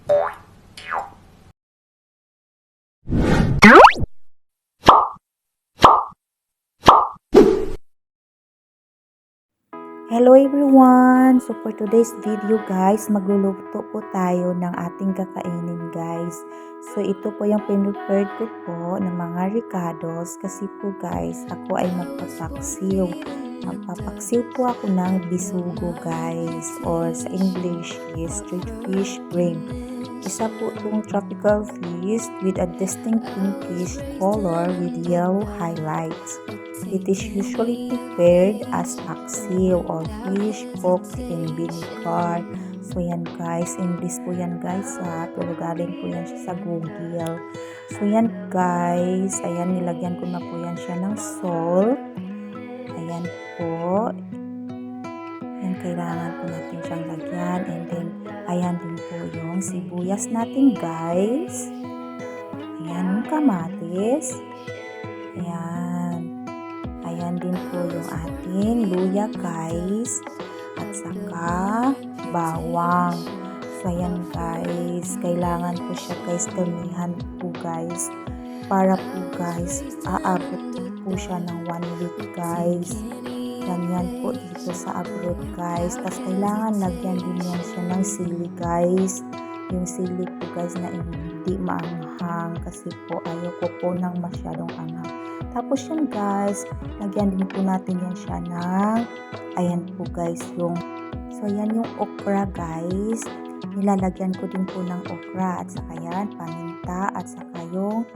Hello everyone! So for today's video guys, magluluto po tayo ng ating kakainin guys. So ito po yung prepared ko po ng mga ricados kasi po guys, ako ay magpapaksiw. Magpapaksiw po ako ng bisugo guys, or sa English is street fish bream. Isa po itong tropical fish with a distinct pinkish color with yellow highlights. It is usually prepared as paksiw or fish cooked in vinegar. So yan guys, English po yan guys pero galing po yan siya sa Google. So yan guys, ayan nilagyan ko na po yan siya ng salt. Ayan po. Yan kailangan po natin siyang lagyan. And then, ayan din po yung sibuyas natin guys. Ayan yung kamatis. Ayan. Ayan din po yung ating luya guys. At saka bawang. So ayan guys. Kailangan po siya guys damihan po guys. Para po guys aabot po siya ng 1 week guys. Ganyan po dito sa abroad guys. Tapos kailangan lagyan din yan siya ng sili guys. Yung sili po guys na hindi maanghang. Kasi po ayoko po ng masyadong anghang. Tapos yan guys, lagyan din po natin yan siya ng, ayan po guys, so yan yung okra guys, nilalagyan ko din po ng okra at saka yan, paminta at saka yung,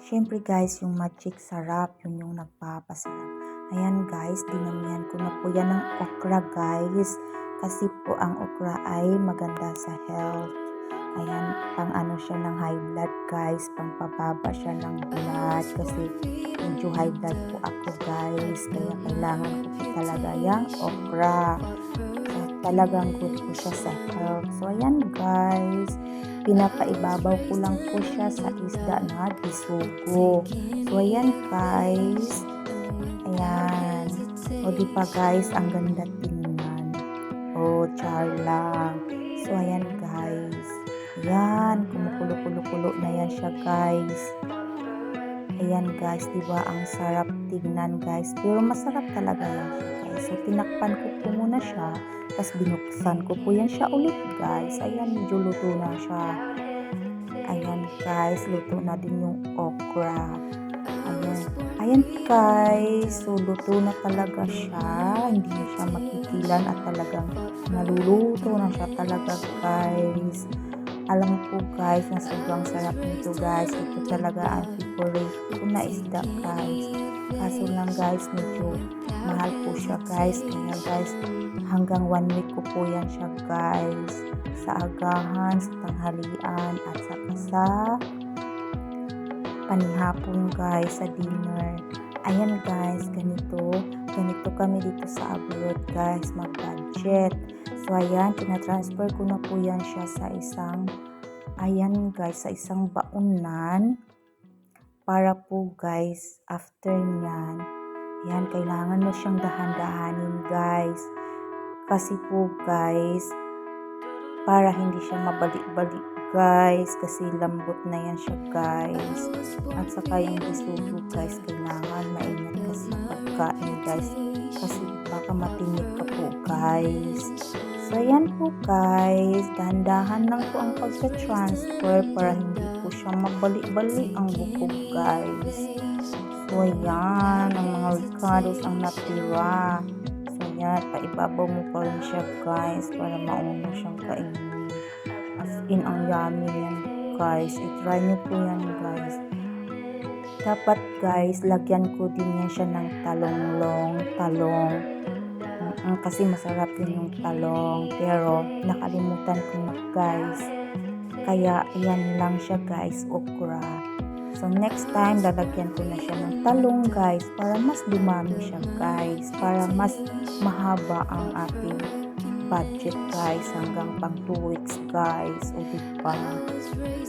syempre guys, yung magic sarap, yun yung nagpapasarap. Ayan guys, dinamihan ko na po yan ng okra guys, kasi po ang okra ay maganda sa health. Ayan, pang ano siya ng high blood guys, pang pababa siya ng blood kasi medyo high blood po ako guys, kaya kailangan ko po talaga yung okra. So, talagang good po siya sa health. So ayan guys, pinapaibabaw ko lang po siya sa isda na bisugo. So ayan guys, ayan, o di pa guys, ang ganda tingnan. O char lang. So ayan guys, yan, kumukulo-kulo-kulo na yan siya guys. Ayan guys, diba ang sarap tignan guys. Pero masarap talaga yan siya guys. So tinakpan ko po muna siya. Tapos binuksan ko po yan siya ulit guys. Ayan, medyo luto na siya. Ayan guys, luto na din yung okra. Ayan. Ayan guys, so luto na talaga siya. Hindi na siya makikilan at talagang naluluto na siya talaga guys. Alam po guys, na sobrang sarap nito guys. Ito talaga ang favorite ko na isda guys. Kaso lang guys, medyo mahal po siya guys. Kaya guys, hanggang 1 week ko po yan siya guys. Sa agahan, sa tanghalian, at saka sa panihapon guys, sa dinner. Ayan guys, ganito kami dito sa abroad guys, mag-budget. So ayan, tinatransfer ko na po yan siya sa isang, ayan guys, sa isang baunan. Para po guys, after nyan, ayan, kailangan mo siyang dahan-dahanin guys. Kasi po guys, para hindi siya mabalik-balik guys, kasi lambot na yan siya guys. At saka yung bisugo guys, kailangan maingat ka sa pagkain guys, kasi baka matinip ka po guys. So ayan po guys, dahan-dahan lang po ang pagka-transfer para hindi po siya mabalik-balik ang bukog guys. So ayan, ang mga ricados ang natira. So ayan, paibabaw mo pa rin siya guys para mauna siyang kainin. As in, ang yummy yan guys. I-try nyo po yan guys. Dapat guys, lagyan ko din yan siya ng talong. Kasi masarap din yung talong. Pero, nakalimutan ko na guys. Kaya, yan lang siya guys, okra. So, next time, lalagyan ko na siya ng talong guys. Para mas dumami siya guys. Para mas mahaba ang ating budget guys, hanggang pang 2 weeks guys, o diba,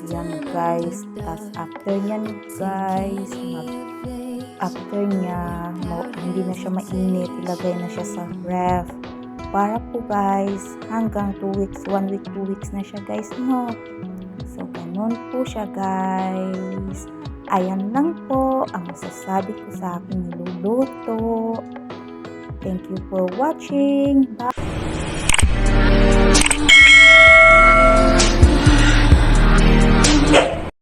yan guys. Tapos after nyan guys, after nya, hindi na siya mainit, ilagay na siya sa ref para po guys hanggang 2 weeks, 1 week, 2 weeks na siya guys, no? So, ganun po siya guys. Ayan lang po ang masasabi ko sa aking niluluto. Thank you for watching. Bye!